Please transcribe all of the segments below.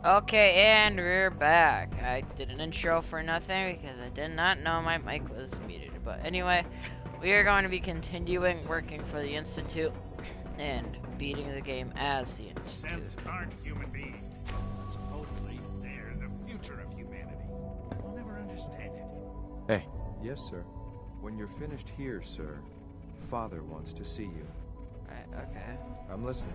Okay, and we're back. I did an intro for nothing because I did not know my mic was muted. But anyway, we are going to be continuing working for the Institute and beating the game as the Institute. Synths aren't human beings, but supposedly they're the future of humanity. We'll never understand it. Hey. Yes, sir. When you're finished here, sir, Father wants to see you. Right, okay. I'm listening.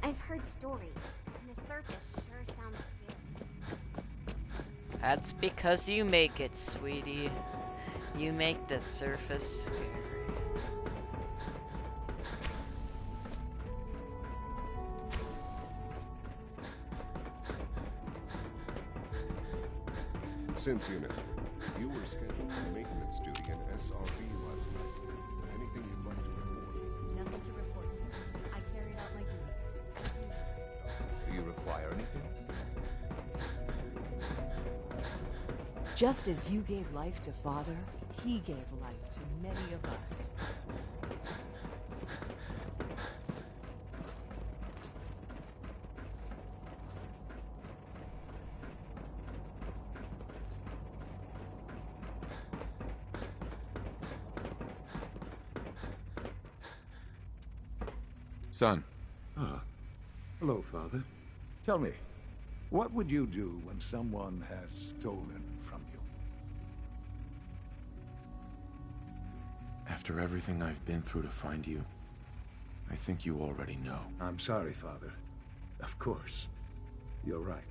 I've heard stories, and the surface sure sounds scary. That's because you make it, sweetie. You make the surface scary. Synth unit, you were scheduled for maintenance duty in SRV last night. Anything you'd like to report? Nothing to report, sir. I carried out my duties. Do you require anything? Just as you gave life to Father, he gave life to many of us. Son. Ah. Hello, Father. Tell me, what would you do when someone has stolen from you? After everything I've been through to find you, I think you already know. I'm sorry, Father. Of course. You're right.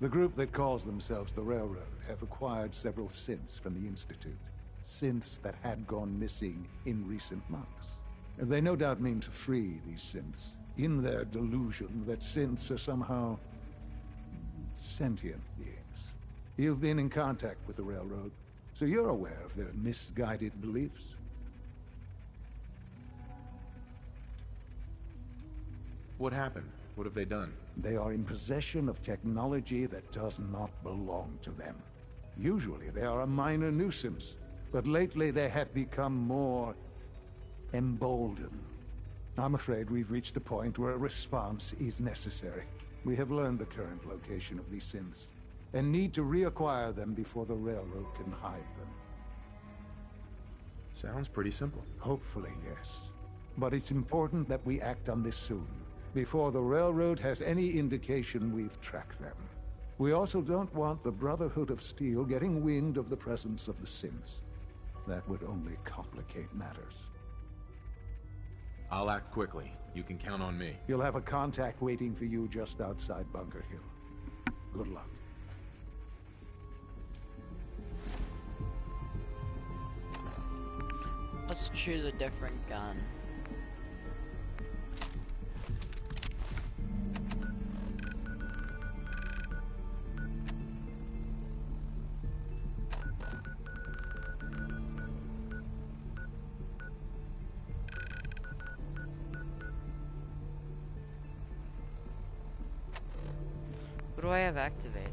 The group that calls themselves the Railroad have acquired several synths from the Institute. Synths that had gone missing in recent months. And they no doubt mean to free these synths, in their delusion that synths are somehow sentient beings. You've been in contact with the Railroad, so you're aware of their misguided beliefs. What happened? What have they done? They are in possession of technology that does not belong to them. Usually they are a minor nuisance, but lately they have become more emboldened. I'm afraid we've reached the point where a response is necessary. We have learned the current location of these synths, and need to reacquire them before the Railroad can hide them. Sounds pretty simple. Hopefully, yes. But it's important that we act on this soon, before the Railroad has any indication we've tracked them. We also don't want the Brotherhood of Steel getting wind of the presence of the synths. That would only complicate matters. I'll act quickly. You can count on me. You'll have a contact waiting for you just outside Bunker Hill. Good luck. Let's choose a different gun. What do I have activated?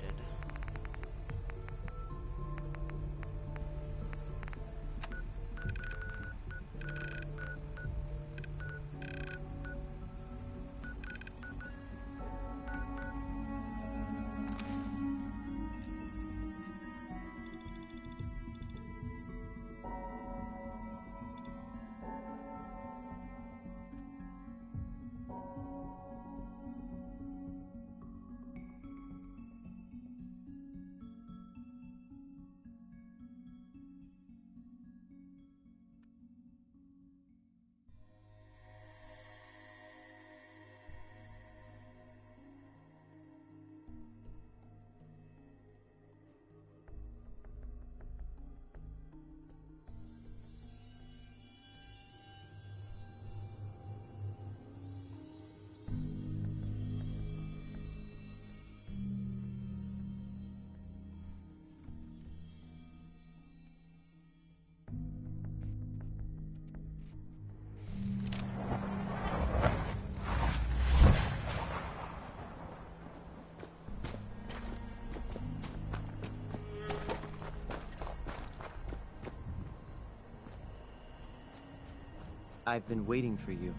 I've been waiting for you.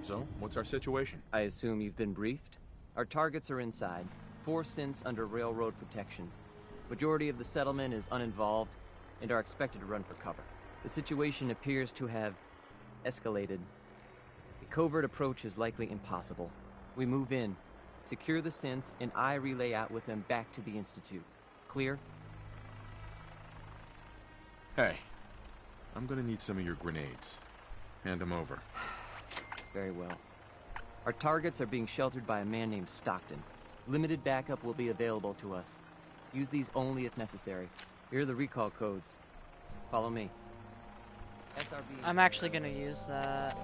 So, what's our situation? I assume you've been briefed? Our targets are inside. 4 synths under railroad protection. Majority of the settlement is uninvolved and are expected to run for cover. The situation appears to have escalated. A covert approach is likely impossible. We move in, secure the synths, and I relay out with them back to the Institute. Clear? Hey, I'm gonna need some of your grenades. Hand them over. Very well. Our targets are being sheltered by a man named Stockton. Limited backup will be available to us. Use these only if necessary. Here are the recall codes. Follow me. SRB. I'm actually gonna use that.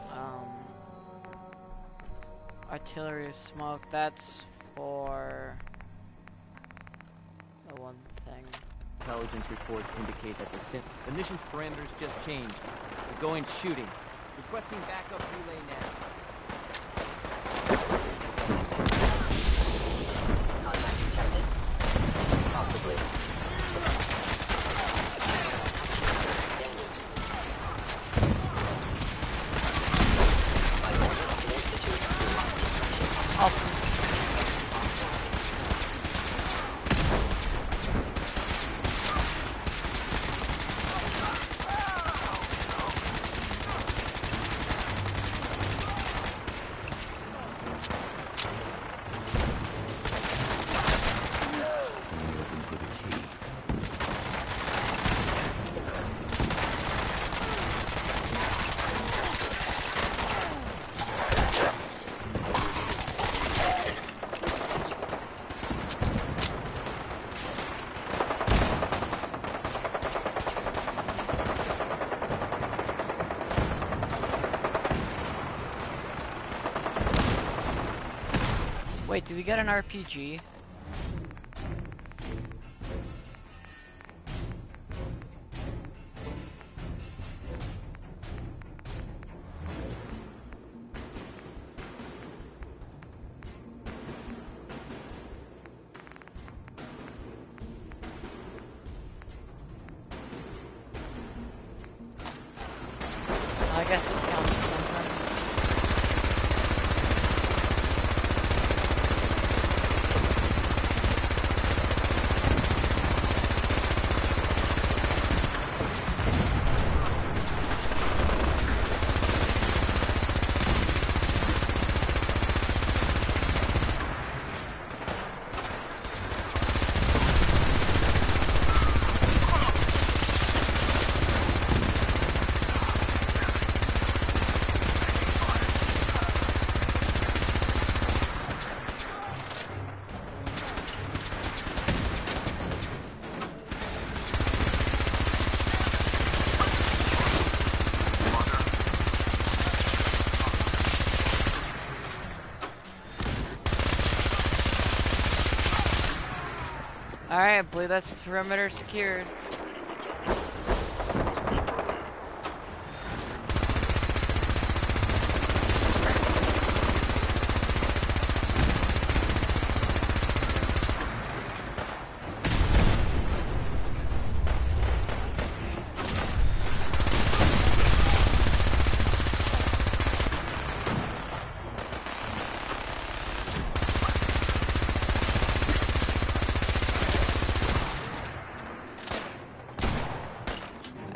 Artillery smoke. That's for the one thing. Intelligence reports indicate that the mission's parameters just changed. We're going shooting. Requesting backup relay now. Contact detected. Possibly. Wait, did we get an RPG? I guess this counts as something. Alright, I believe that's perimeter secured.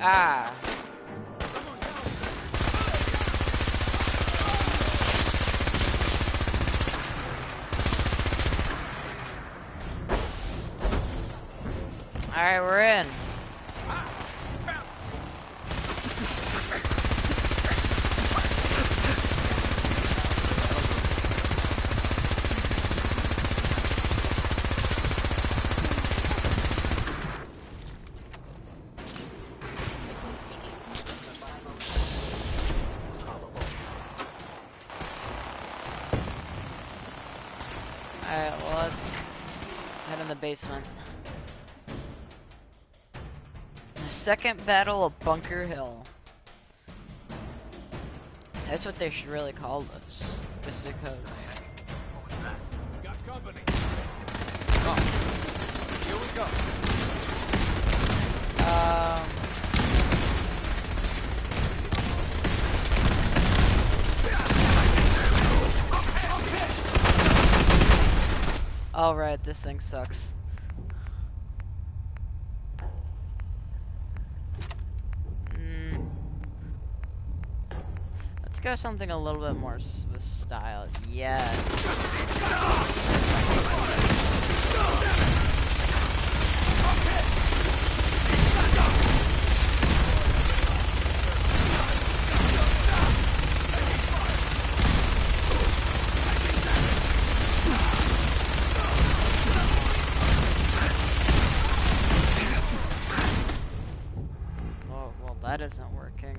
Ah. Alright, we're in. Alright, well, let's head in the basement. The Second Battle of Bunker Hill. That's what they should really call this. Just because. What was that? Got company. Oh, here we go. Oh right, this thing sucks. Let's go something a little bit more with style. Yes. Oh, well, that isn't working.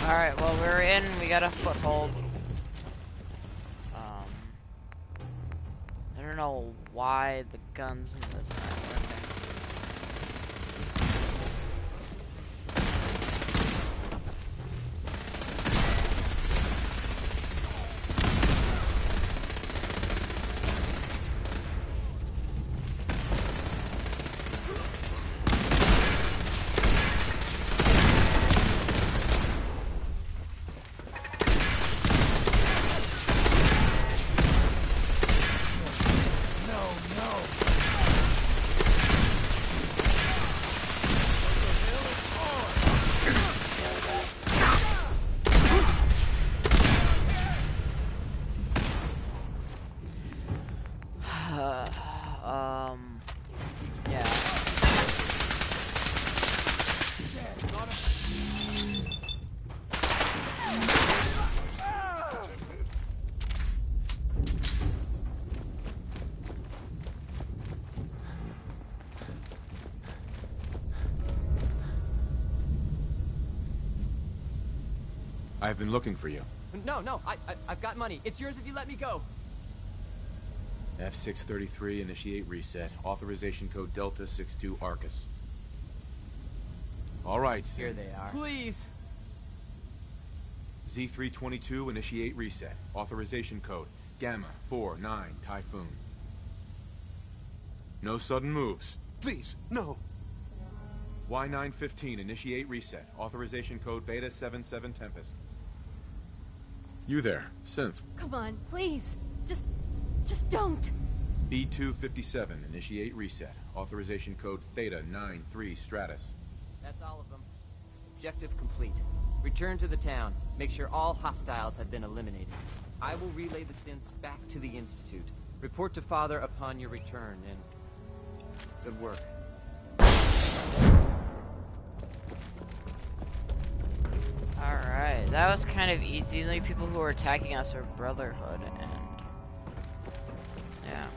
Alright, well, we're in. We got a foothold. I don't know why the guns in this aren't working. Yeah. I've been looking for you. No, I've got money. It's yours if you let me go. F633, initiate reset. Authorization code Delta 62 Arcus. All right, Here they are. Please. Z322, initiate reset. Authorization code Gamma 49 Typhoon. No sudden moves. Please, no. Y915, initiate reset. Authorization code Beta 77 Tempest. You there, Synth. Come on, please. Just don't. B257, initiate reset. Authorization code Theta 93 Stratus. That's all of them. Objective complete. Return to the town. Make sure all hostiles have been eliminated. I will relay the synths back to the Institute. Report to Father upon your return, and good work. Alright, that was kind of easy. The only people who were attacking us are Brotherhood, and yeah.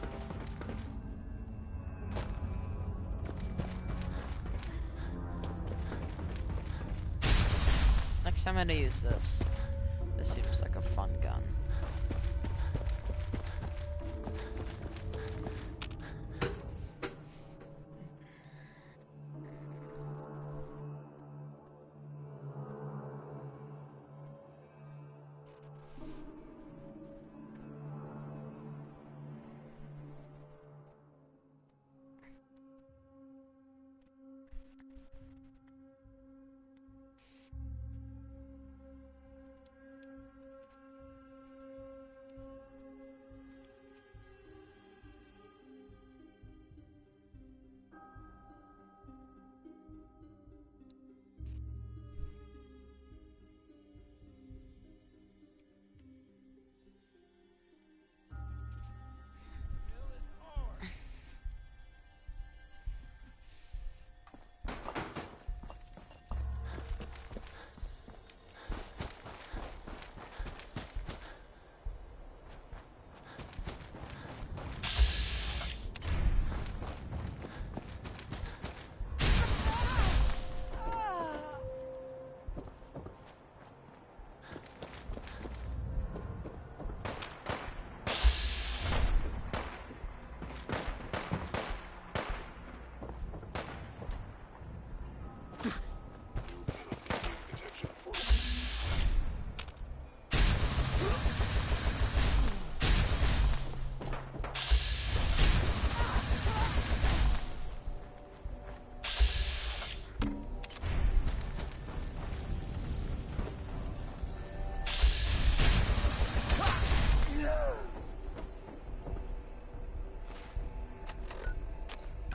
Next time I'm gonna use this. This seems like a fun gun.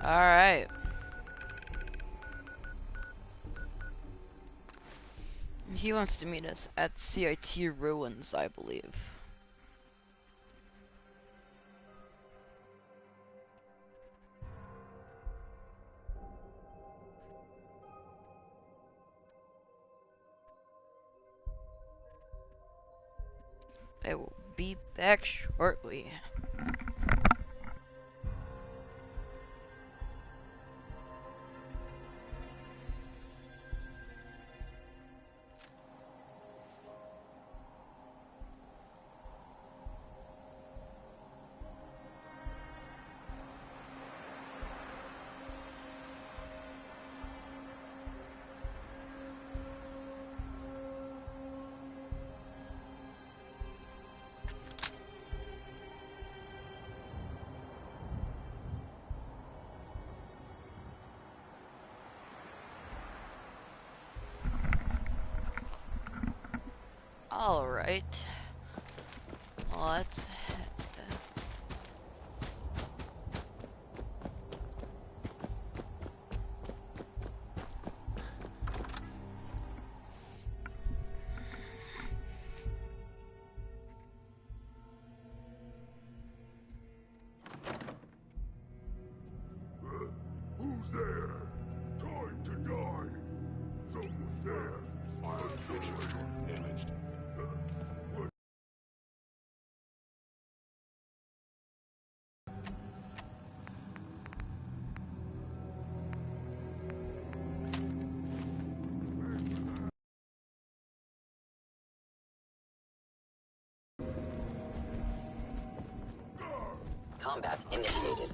Alright. He wants to meet us at CIT Ruins, I believe. I will be back shortly. Alright. Let's head. Who's there? Time to die. Someone's there. Damaged. Combat initiated.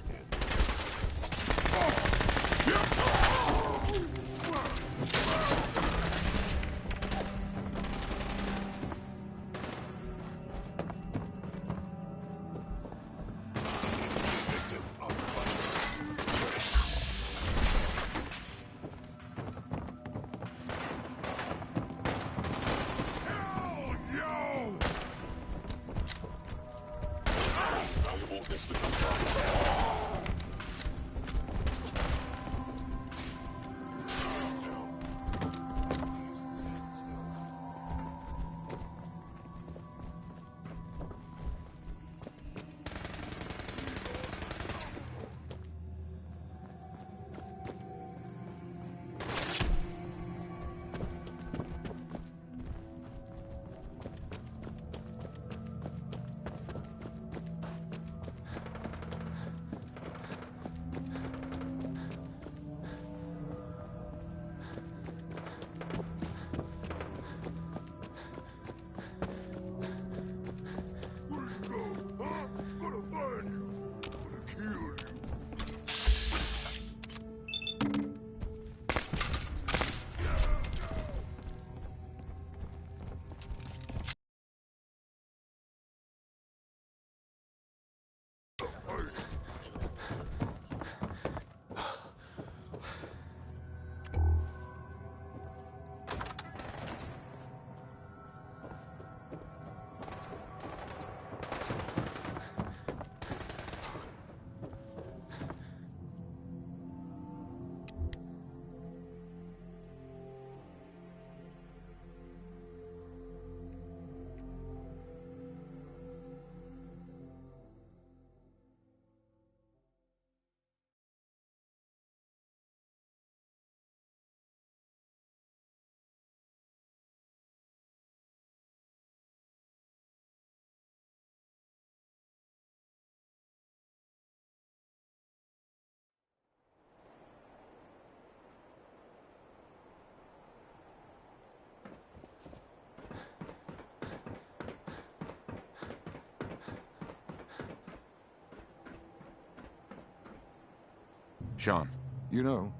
Sean. You know,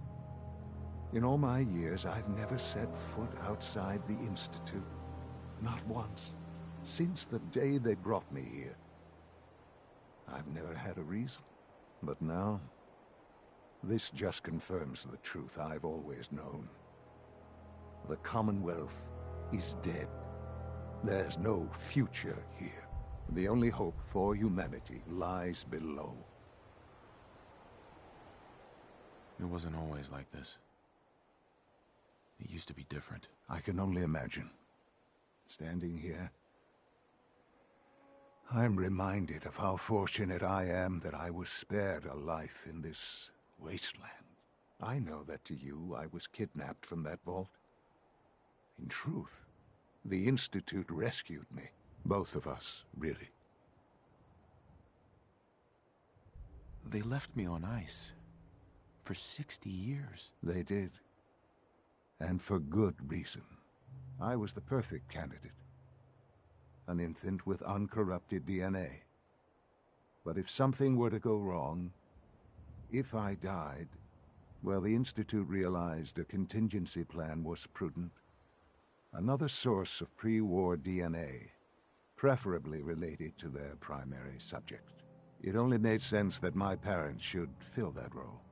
in all my years, I've never set foot outside the Institute. Not once. Since the day they brought me here. I've never had a reason. But now, this just confirms the truth I've always known. The Commonwealth is dead. There's no future here. The only hope for humanity lies below. It wasn't always like this. It used to be different. I can only imagine. Standing here, I'm reminded of how fortunate I am that I was spared a life in this wasteland. I know that to you, I was kidnapped from that vault. In truth, the Institute rescued me. Both of us, really. They left me on ice. For 60 years. They did. And for good reason. I was the perfect candidate. An infant with uncorrupted DNA. But if something were to go wrong, if I died, well, the Institute realized a contingency plan was prudent. Another source of pre-war DNA, preferably related to their primary subject. It only made sense that my parents should fill that role.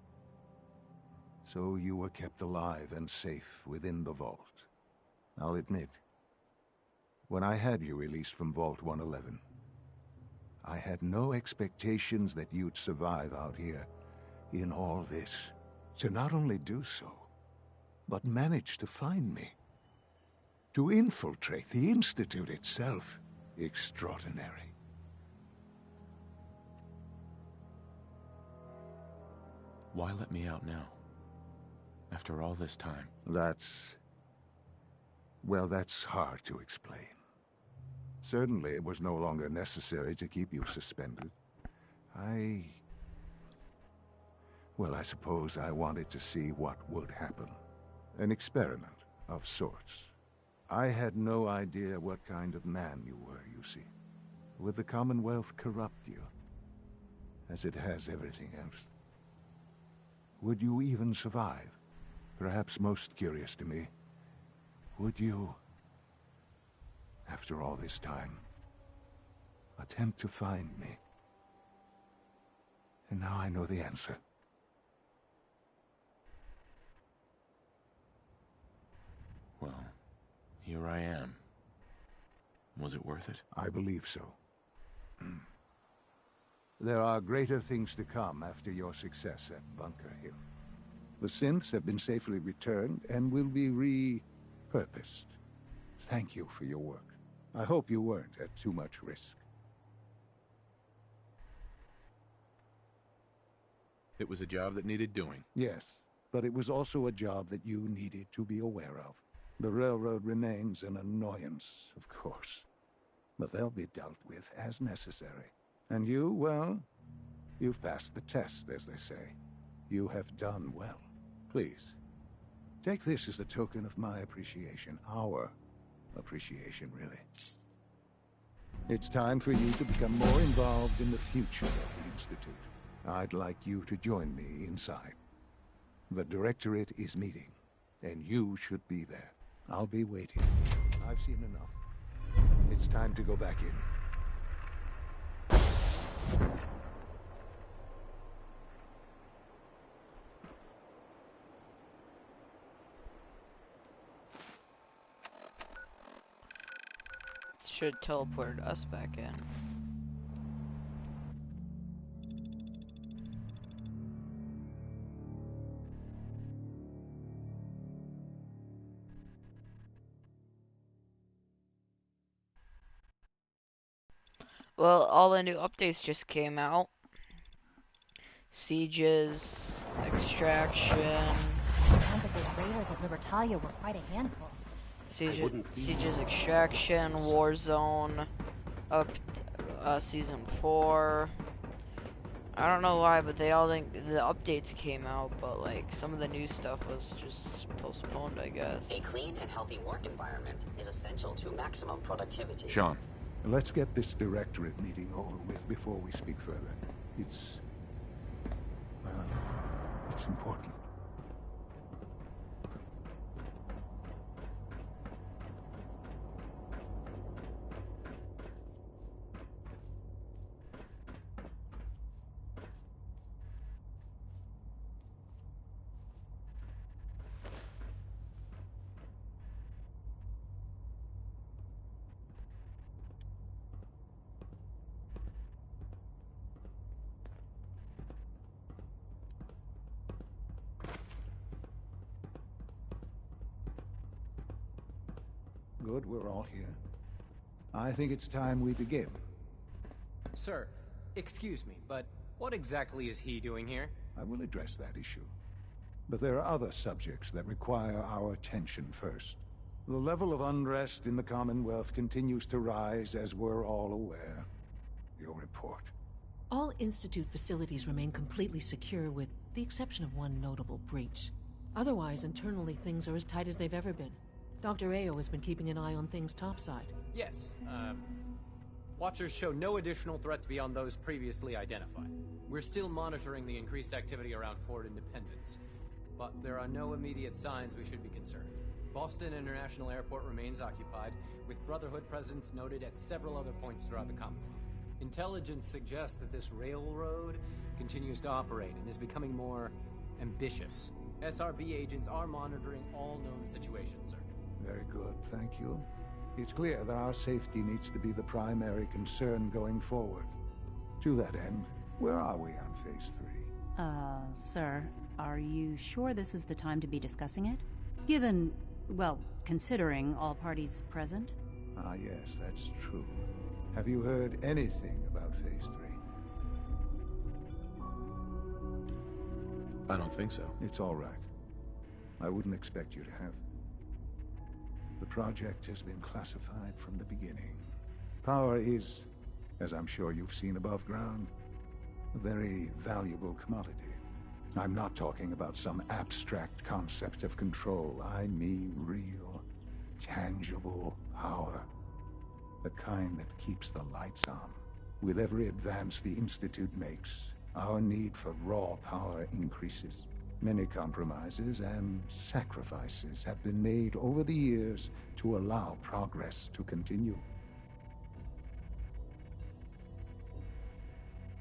So you were kept alive and safe within the vault. I'll admit, when I had you released from Vault 111, I had no expectations that you'd survive out here in all this. To not only do so, but manage to find me. To infiltrate the Institute itself. Extraordinary. Why let me out now? After all this time? Well, that's hard to explain. Certainly it was no longer necessary to keep you suspended. Well, I suppose I wanted to see what would happen. An experiment of sorts. I had no idea what kind of man you were, you see. Would the Commonwealth corrupt you? As it has everything else? Would you even survive? Perhaps most curious to me, would you, after all this time, attempt to find me? And now I know the answer. Well, here I am. Was it worth it? I believe so. There are greater things to come after your success at Bunker Hill. The synths have been safely returned and will be repurposed. Thank you for your work. I hope you weren't at too much risk. It was a job that needed doing. Yes, but it was also a job that you needed to be aware of. The railroad remains an annoyance, of course, but they'll be dealt with as necessary. And you, well, you've passed the test, as they say. You have done well. Please, take this as a token of my appreciation. Our appreciation, really. It's time for you to become more involved in the future of the Institute. I'd like you to join me inside. The Directorate is meeting, and you should be there. I'll be waiting. I've seen enough. It's time to go back in. Should teleport us back in. Well, all the new updates just came out. Sieges, Extraction. Sounds like those raiders at Libertalia were quite a handful. Sieges, Extraction, Warzone, up Season 4. I don't know why, but they all think the updates came out, but like some of the new stuff was just postponed, I guess. A clean and healthy work environment is essential to maximum productivity. Sean. Let's get this Directorate meeting over with before we speak further. Well, it's important. Good, we're all here. I think it's time we begin. Sir, excuse me, but what exactly is he doing here? I will address that issue. But there are other subjects that require our attention first. The level of unrest in the Commonwealth continues to rise, as we're all aware. Your report. All Institute facilities remain completely secure with the exception of one notable breach. Otherwise, internally things are as tight as they've ever been. Dr. Ayo has been keeping an eye on things topside. Yes, Watchers show no additional threats beyond those previously identified. We're still monitoring the increased activity around Fort Independence, but there are no immediate signs we should be concerned. Boston International Airport remains occupied, with Brotherhood presence noted at several other points throughout the Commonwealth. Intelligence suggests that this railroad continues to operate and is becoming more ambitious. SRB agents are monitoring all known situations, sir. Very good, thank you. It's clear that our safety needs to be the primary concern going forward. To that end, where are we on Phase 3? Sir, are you sure this is the time to be discussing it? Given, well, considering all parties present? Ah, yes, that's true. Have you heard anything about Phase 3? I don't think so. It's all right. I wouldn't expect you to have. The project has been classified from the beginning. Power is, as I'm sure you've seen above ground, a very valuable commodity. I'm not talking about some abstract concept of control. I mean real, tangible power. The kind that keeps the lights on. With every advance the Institute makes, our need for raw power increases. Many compromises and sacrifices have been made over the years to allow progress to continue.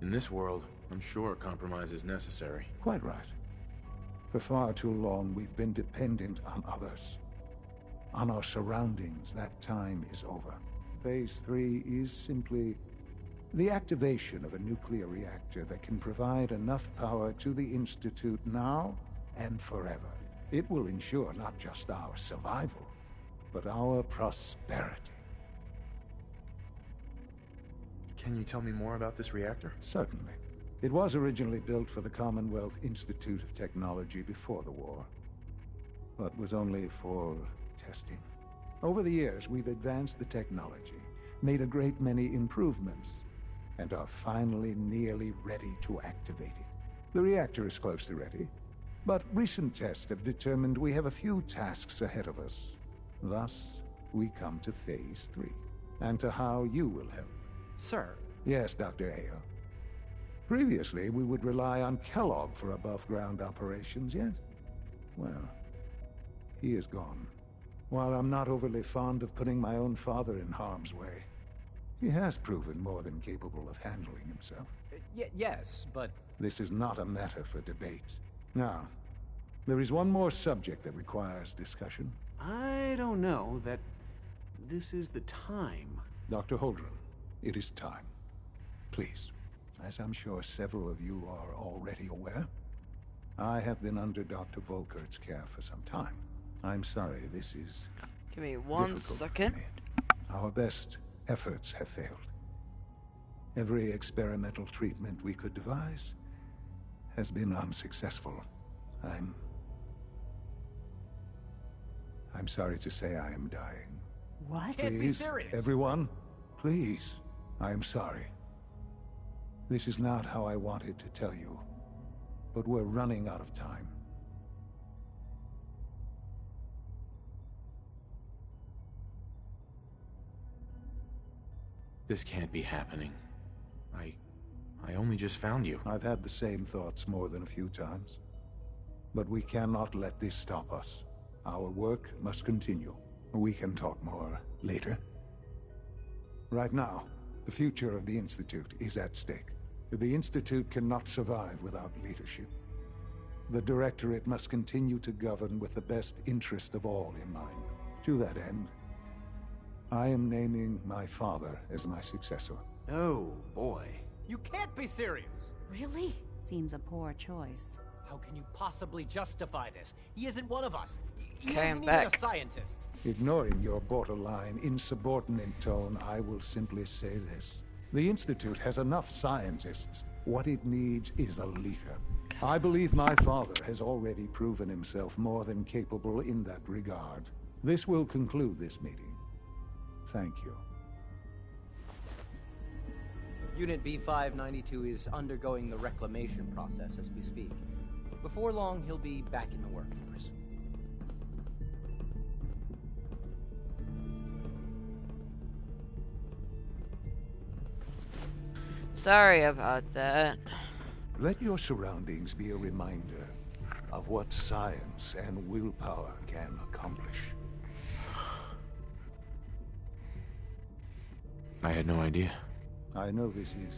In this world, I'm sure compromise is necessary. Quite right. For far too long, we've been dependent on others. On our surroundings. That time is over. Phase 3 is simply the activation of a nuclear reactor that can provide enough power to the Institute now and forever. It will ensure not just our survival, but our prosperity. Can you tell me more about this reactor? Certainly. It was originally built for the Commonwealth Institute of Technology before the war, but was only for testing. Over the years, we've advanced the technology, made a great many improvements, and are finally nearly ready to activate it. The reactor is close to ready, but recent tests have determined we have a few tasks ahead of us. Thus, we come to Phase 3, and to how you will help. Sir? Yes, Dr. Ayo. Previously, we would rely on Kellogg for above-ground operations, yes? Well, he is gone. While I'm not overly fond of putting my own father in harm's way, he has proven more than capable of handling himself. Yes, but... This is not a matter for debate. Now, there is one more subject that requires discussion. I don't know that this is the time. Dr. Holdren, it is time. Please, as I'm sure several of you are already aware, I have been under Dr. Volkert's care for some time. I'm sorry, this is... Give me 1 second. Our best efforts have failed. Every experimental treatment we could devise has been unsuccessful. I'm sorry to say I am dying. What? Can't be serious. Everyone, please. I am sorry. This is not how I wanted to tell you, but we're running out of time. This can't be happening. I only just found you. I've had the same thoughts more than a few times. But we cannot let this stop us. Our work must continue. We can talk more later. Right now, the future of the Institute is at stake. The Institute cannot survive without leadership. The Directorate must continue to govern with the best interest of all in mind. To that end, I am naming my father as my successor. Oh, boy. You can't be serious! Really? Seems a poor choice. How can you possibly justify this? He isn't one of us. He came isn't back. even a scientist. Ignoring your borderline, insubordinate tone, I will simply say this. The Institute has enough scientists. What it needs is a leader. I believe my father has already proven himself more than capable in that regard. This will conclude this meeting. Thank you. Unit B592 is undergoing the reclamation process as we speak. Before long, he'll be back in the workforce. Sorry about that. Let your surroundings be a reminder of what science and willpower can accomplish. I had no idea. I know this is...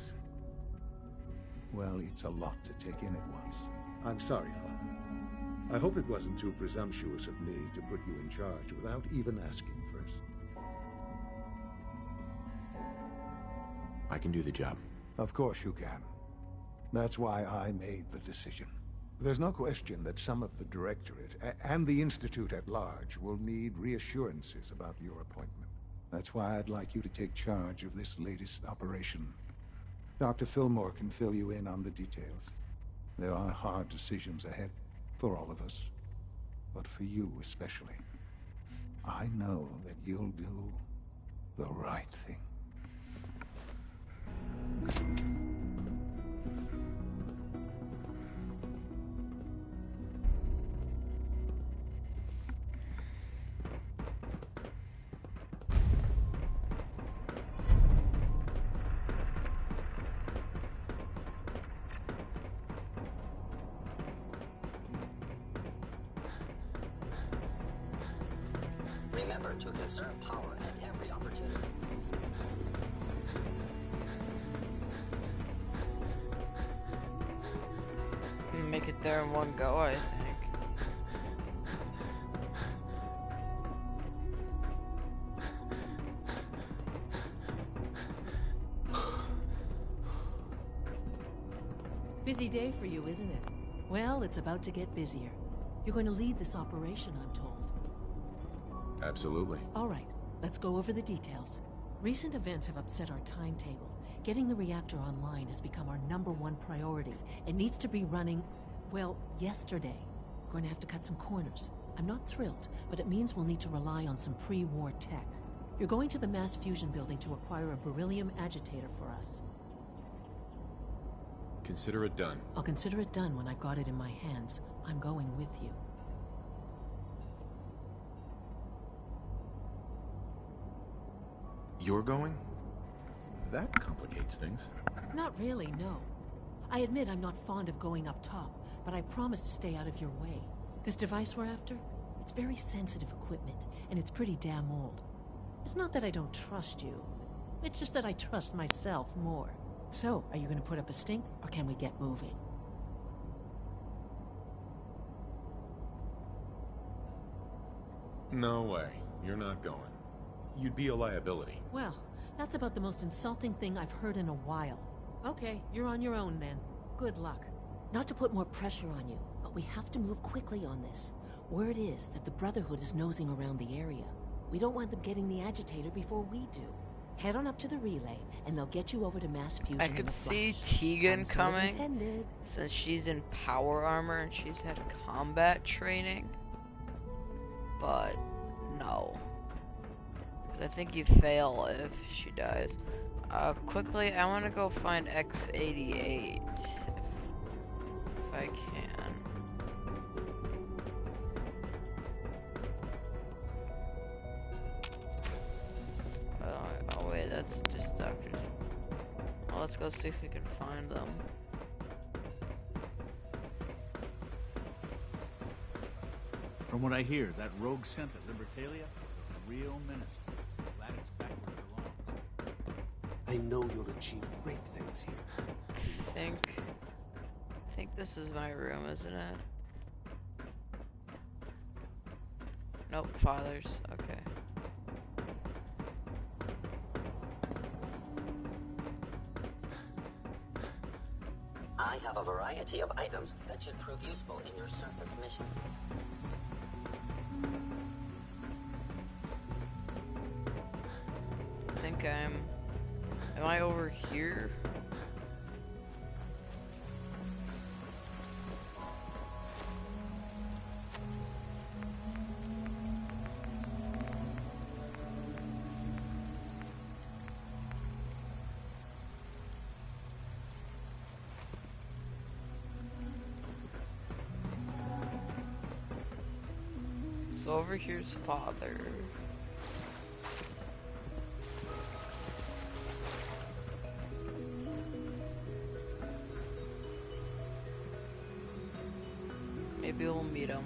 well, it's a lot to take in at once. I'm sorry, Father. I hope it wasn't too presumptuous of me to put you in charge without even asking first. I can do the job. Of course you can. That's why I made the decision. There's no question that some of the Directorate and the Institute at large will need reassurances about your appointment. That's why I'd like you to take charge of this latest operation. Dr. Fillmore can fill you in on the details. There are hard decisions ahead for all of us, but for you especially. I know that you'll do the right thing. Remember to conserve power at every opportunity. Make it there in one go, I think. Busy day for you, isn't it? Well, it's about to get busier. You're going to lead this operation, I'm told. Absolutely. All right, let's go over the details. Recent events have upset our timetable. Getting the reactor online has become our #1 priority. It needs to be running, well, yesterday. We're going to have to cut some corners. I'm not thrilled, but it means we'll need to rely on some pre-war tech. You're going to the mass fusion building to acquire a beryllium agitator for us. Consider it done. I'll consider it done when I've got it in my hands. I'm going with you. You're going? That complicates things. Not really, no. I admit I'm not fond of going up top, but I promise to stay out of your way. This device we're after, it's very sensitive equipment, and it's pretty damn old. It's not that I don't trust you. It's just that I trust myself more. So, are you going to put up a stink, or can we get moving? No way. You're not going. You'd be a liability. Well, that's about the most insulting thing I've heard in a while. Okay, you're on your own then. Good luck. Not to put more pressure on you, but we have to move quickly on this. Word is that the Brotherhood is nosing around the area. We don't want them getting the agitator before we do. Head on up to the relay, and they'll get you over to mass fusion. I could see Tegan coming, since she's in power armor and she's had combat training. But no. I think you fail if she dies. Quickly, I want to go find X-88 if I can. Oh wait, that's just doctors. Well, let's go see if we can find them. From what I hear, that rogue scent at Libertalia, a real menace. Glad it's back where it belongs. I know you'll achieve great things here. I think this is my room, isn't it? Nope, Father's. Okay. I have a variety of items that should prove useful in your surface missions. think am I over here? So over here's father. Maybe we'll meet him.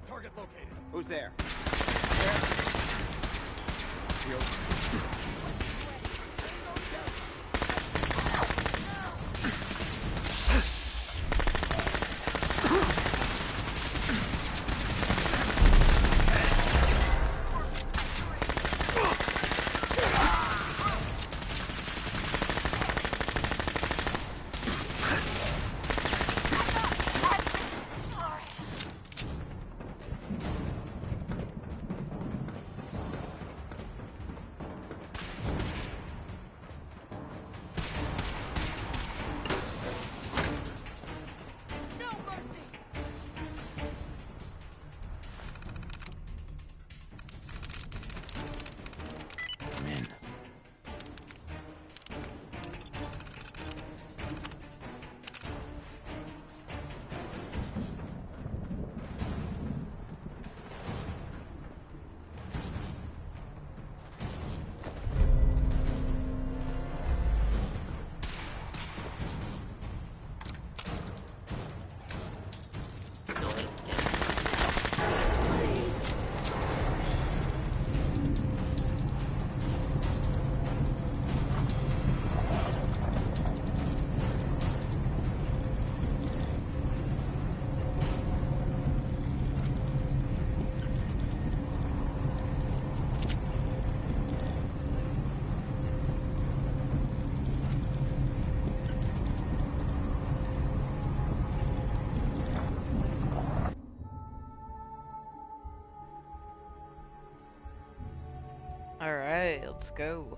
Target located. Who's there? Alright, let's go.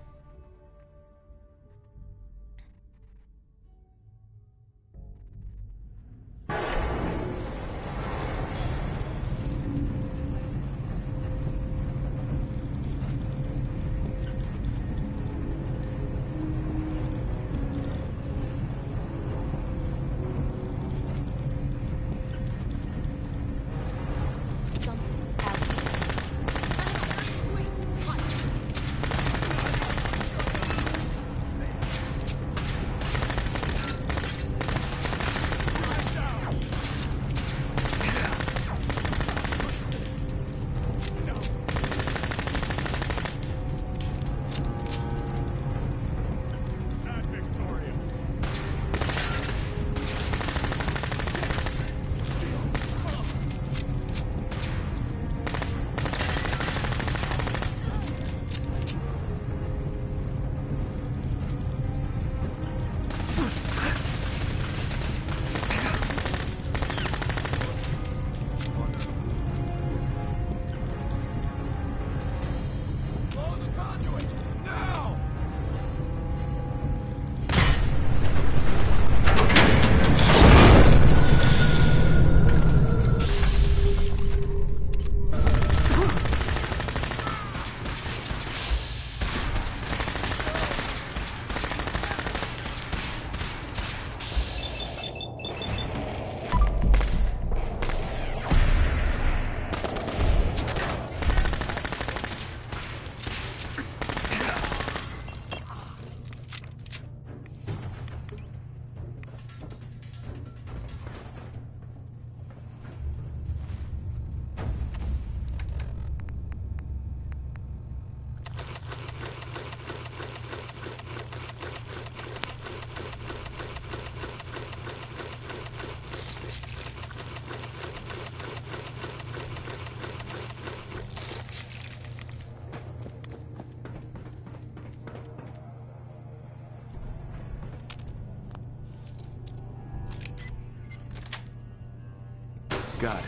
Got it.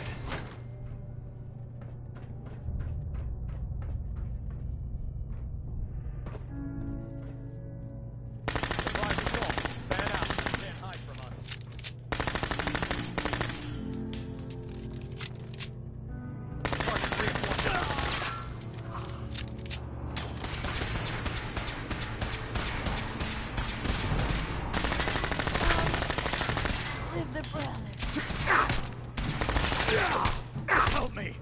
Live the brother. Help me!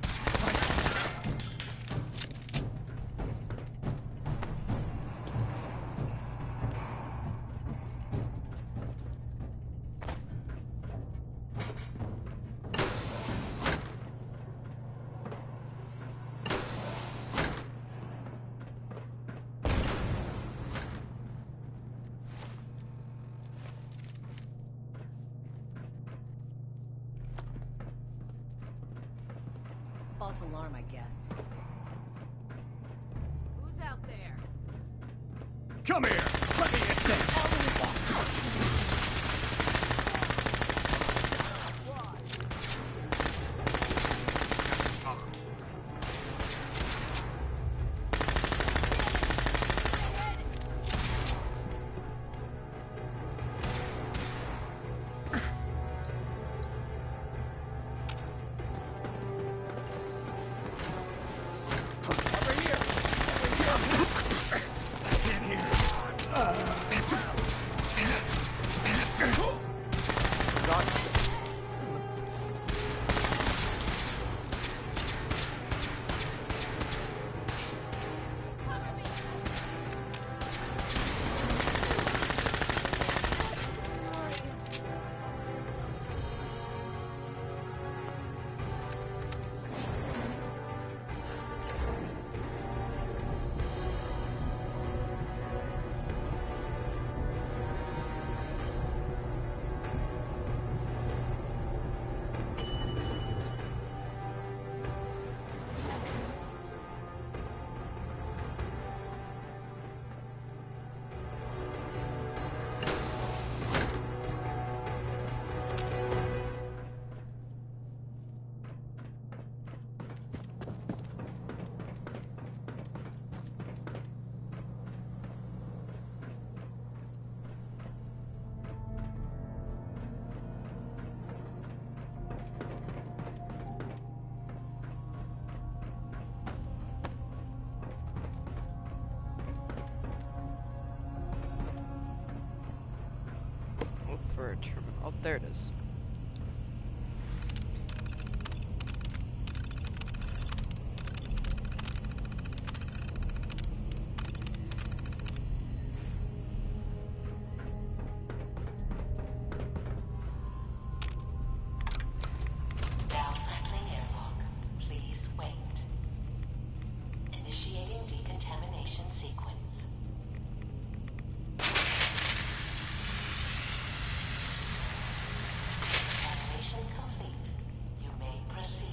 False alarm, I guess. Who's out there? Come here! Let me in! Look for a terminal. Oh, there it is. Now cycling airlock. Please wait. Initiating decontamination sequence. Decontamination complete. You may proceed.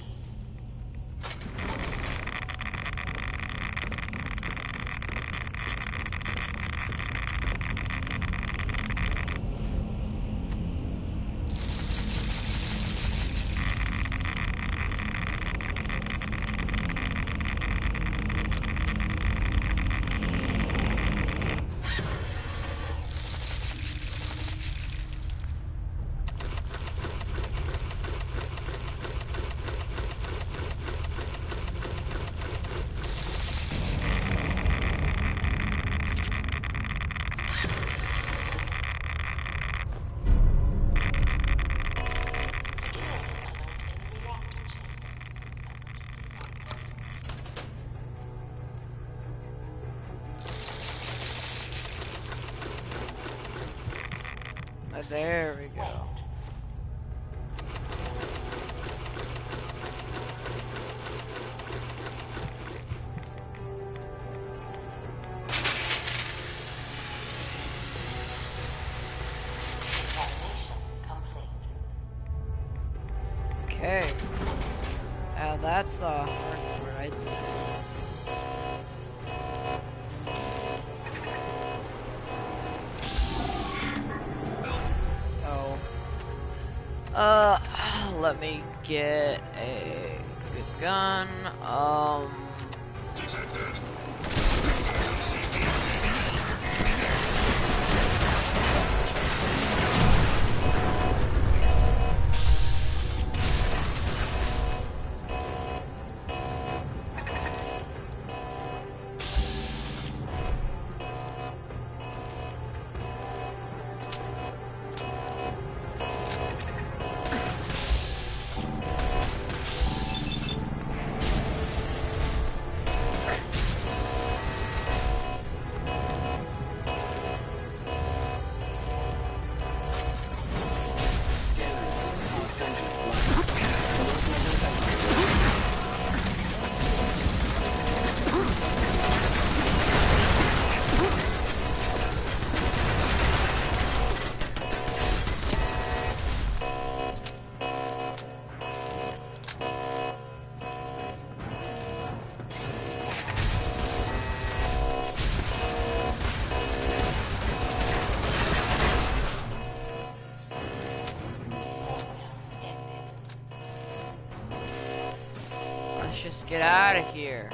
There we go. Okay. Now that's hard part, I'd say. Oh. Let me get a good gun. Just get out of here.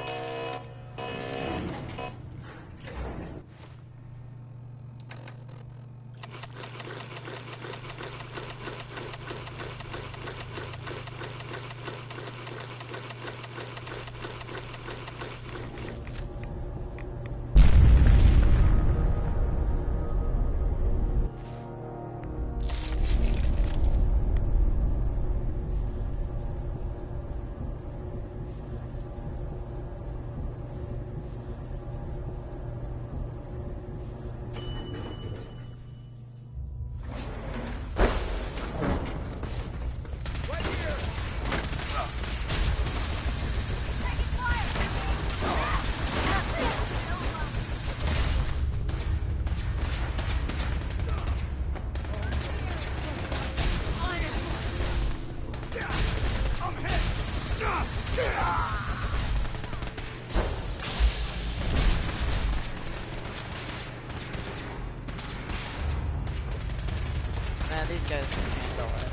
These guys can handle it.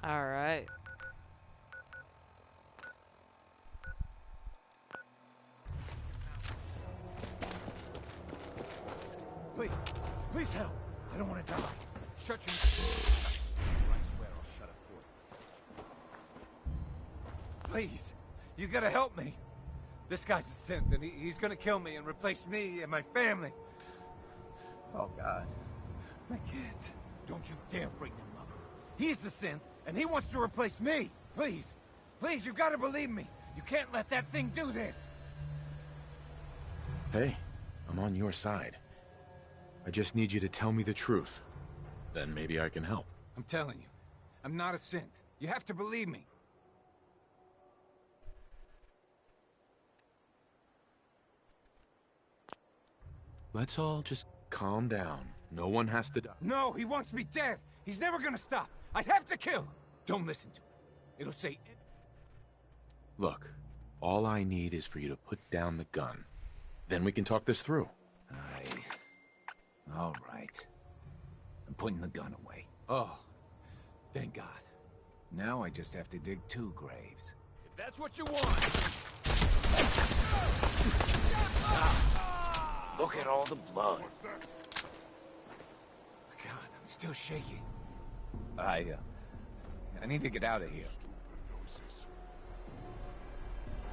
All right. Please, please help. I don't want to die. Shut your mouth. I swear I'll shut up for you. Please, you gotta help me. This guy's a synth, and he's gonna kill me and replace me and my family. Oh, God. My kids. Don't you dare bring them up. He's the synth, and he wants to replace me. Please. Please, you gotta believe me. You can't let that thing do this. Hey, I'm on your side. I just need you to tell me the truth. Then maybe I can help. I'm telling you, I'm not a synth. You have to believe me. Let's all just calm down. No one has to die. No, he wants me dead. He's never gonna stop. I have to kill him. Don't listen to him. It'll say... Look, all I need is for you to put down the gun. Then we can talk this through. All right. I'm putting the gun away. Oh, thank God. Now I just have to dig 2 graves. If that's what you want. Look at all the blood. God, I'm still shaking. I need to get out of here.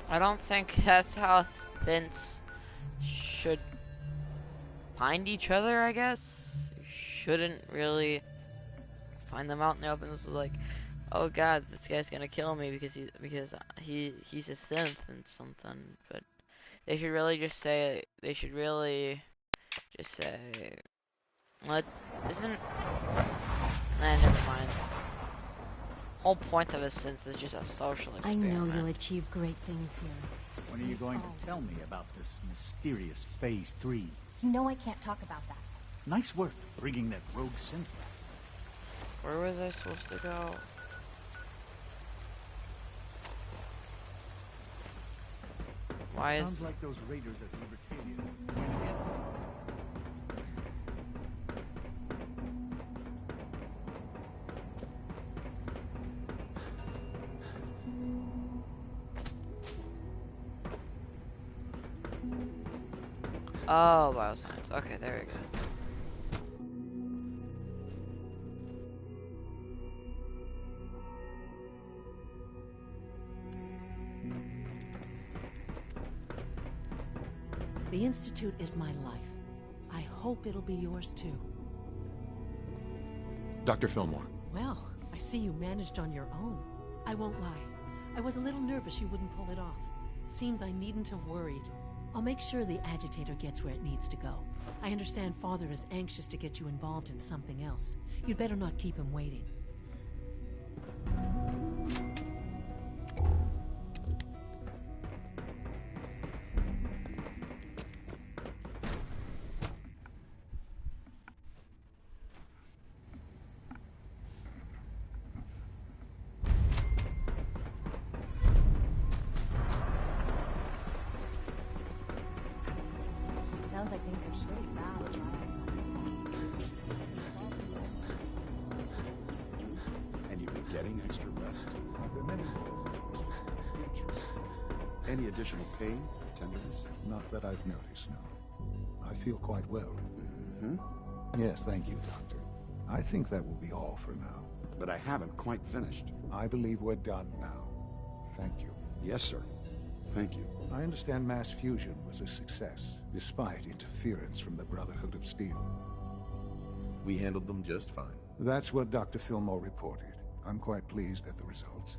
I don't think that's how synths should find each other, I guess. You shouldn't really find them out in the open. This is like, oh god, this guy's gonna kill me because he's a synth and something. But they should really just say, what isn't, never mind. Whole point of a synth is just a social I experiment. know you'll achieve great things here. When are you going to tell me about this mysterious Phase 3? You know I can't talk about that. Nice work bringing that rogue synth back. Where was I supposed to go? Why is... Sounds like those raiders at Libertalia. Oh, bioscience. Okay, there we go. The Institute is my life. I hope it'll be yours too. Dr. Fillmore. Well, I see you managed on your own. I won't lie. I was a little nervous you wouldn't pull it off. Seems I needn't have worried. I'll make sure the agitator gets where it needs to go. I understand Father is anxious to get you involved in something else. You'd better not keep him waiting. Sounds like things are shitty bad at And you've been getting extra rest? There are many features. Any additional pain or tenderness? Not that I've noticed, no. I feel quite well. Mm-hmm. Yes, thank you, Doctor. I think that will be all for now. But I haven't quite finished. I believe we're done now. Thank you. Yes, sir. Thank you. I understand mass fusion was a success, despite interference from the Brotherhood of Steel. We handled them just fine. That's what Dr. Fillmore reported. I'm quite pleased at the results.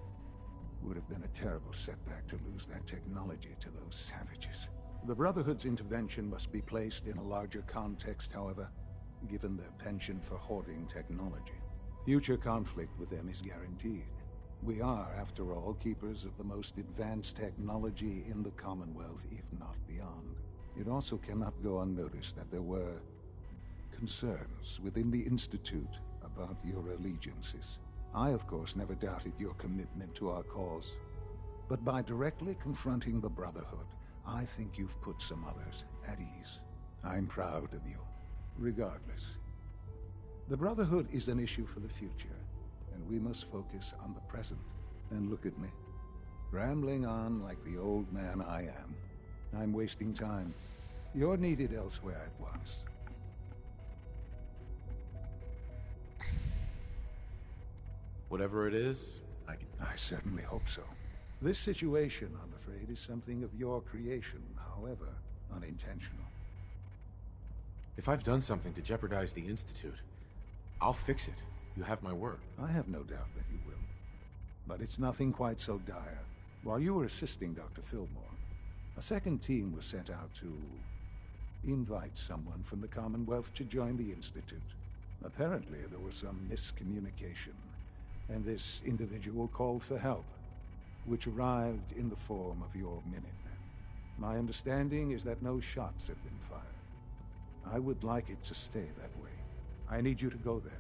Would have been a terrible setback to lose that technology to those savages. The Brotherhood's intervention must be placed in a larger context, however, given their penchant for hoarding technology. Future conflict with them is guaranteed. We are, after all, keepers of the most advanced technology in the Commonwealth, if not beyond. It also cannot go unnoticed that there were concerns within the Institute about your allegiances. I, of course, never doubted your commitment to our cause. But by directly confronting the Brotherhood, I think you've put some others at ease. I'm proud of you, regardless. The Brotherhood is an issue for the future, and we must focus on the present. And look at me, rambling on like the old man I am. I'm wasting time. You're needed elsewhere at once. Whatever it is, I certainly hope so. This situation, I'm afraid, is something of your creation, however unintentional. If I've done something to jeopardize the Institute, I'll fix it. You have my word. I have no doubt that you will. But it's nothing quite so dire. While you were assisting Dr. Fillmore, a second team was sent out to invite someone from the Commonwealth to join the Institute. Apparently, there was some miscommunication, and this individual called for help, which arrived in the form of your Minutemen. My understanding is that no shots have been fired. I would like it to stay that way. I need you to go there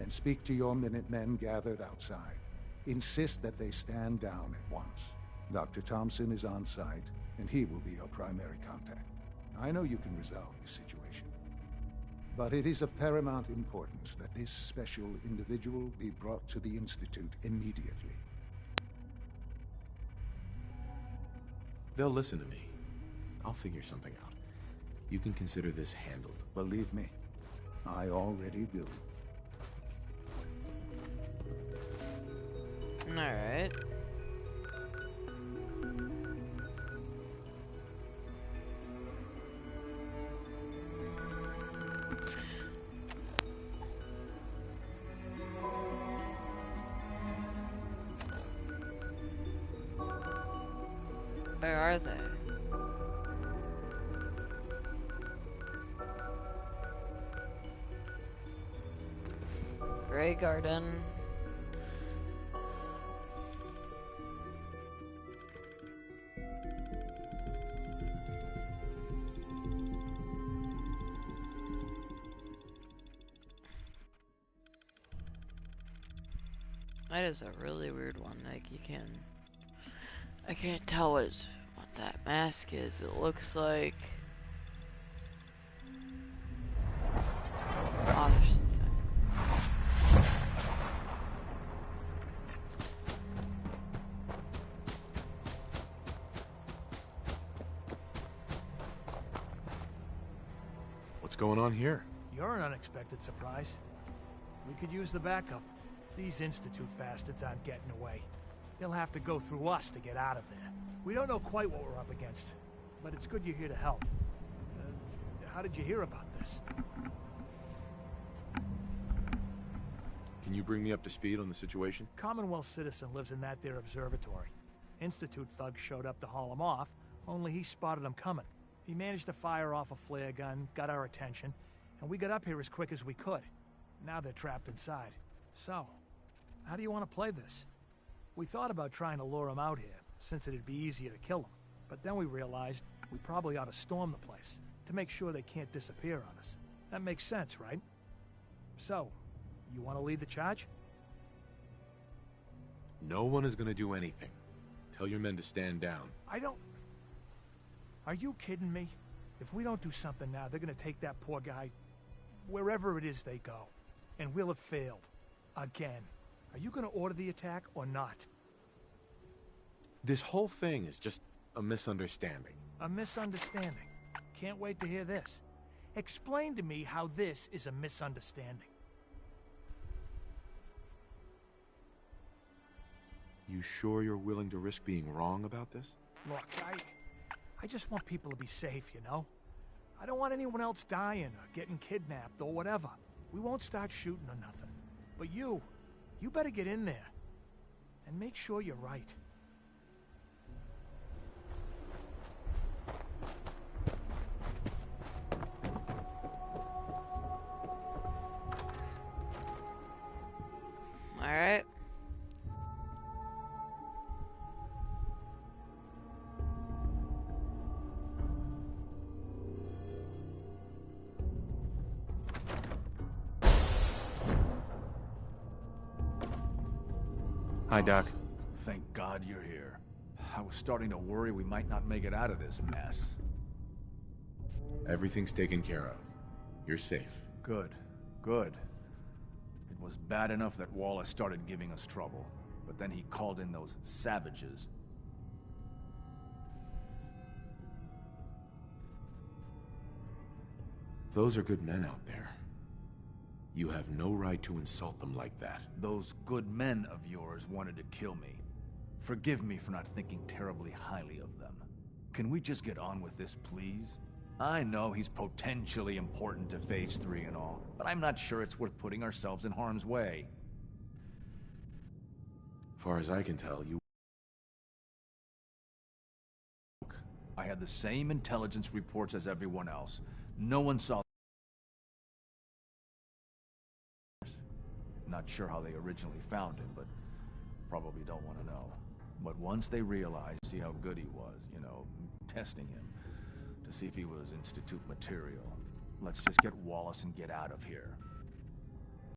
and speak to your Minutemen gathered outside. Insist that they stand down at once. Dr. Thompson is on site, and he will be your primary contact. I know you can resolve this situation, but it is of paramount importance that this special individual be brought to the Institute immediately. They'll listen to me. I'll figure something out. You can consider this handled. Believe me, I already do. Alright. Where are they? Grey Garden. That is a really weird one. Like I can't tell what that mask is. It looks like oh, there's something. What's going on here? You're an unexpected surprise. We could use the backup. These Institute bastards aren't getting away. They'll have to go through us to get out of there. We don't know quite what we're up against, but it's good you're here to help. How did you hear about this? Can you bring me up to speed on the situation? Commonwealth citizen lives in that there observatory. Institute thugs showed up to haul him off, only he spotted them coming. He managed to fire off a flare gun, got our attention, and we got up here as quick as we could. Now they're trapped inside. So, how do you want to play this? We thought about trying to lure him out here, since it'd be easier to kill him. But then we realized we probably ought to storm the place, to make sure they can't disappear on us. That makes sense, right? So, you want to lead the charge? No one is going to do anything. Tell your men to stand down. Are you kidding me? If we don't do something now, they're going to take that poor guy wherever it is they go. And we'll have failed. Again. Are you going to order the attack or not? This whole thing is just a misunderstanding. A misunderstanding? Can't wait to hear this. Explain to me how this is a misunderstanding. You sure you're willing to risk being wrong about this? Look, I just want people to be safe, you know? I don't want anyone else dying or getting kidnapped or whatever. We won't start shooting or nothing. But you better get in there. And make sure you're right. Alright. Hi, Doc. Thank God you're here. I was starting to worry we might not make it out of this mess. Everything's taken care of. You're safe. Good. Good. It was bad enough that Wallace started giving us trouble, but then he called in those savages. Those are good men out there. You have no right to insult them like that. Those good men of yours wanted to kill me. Forgive me for not thinking terribly highly of them. Can we just get on with this, please? I know he's potentially important to Phase 3 and all, but I'm not sure it's worth putting ourselves in harm's way. Far as I can tell, you... I had the same intelligence reports as everyone else. No one saw... Not sure how they originally found him, but probably don't want to know. But once they realized, see how good he was, you know, testing him, to see if he was Institute material. Let's just get Wallace and get out of here.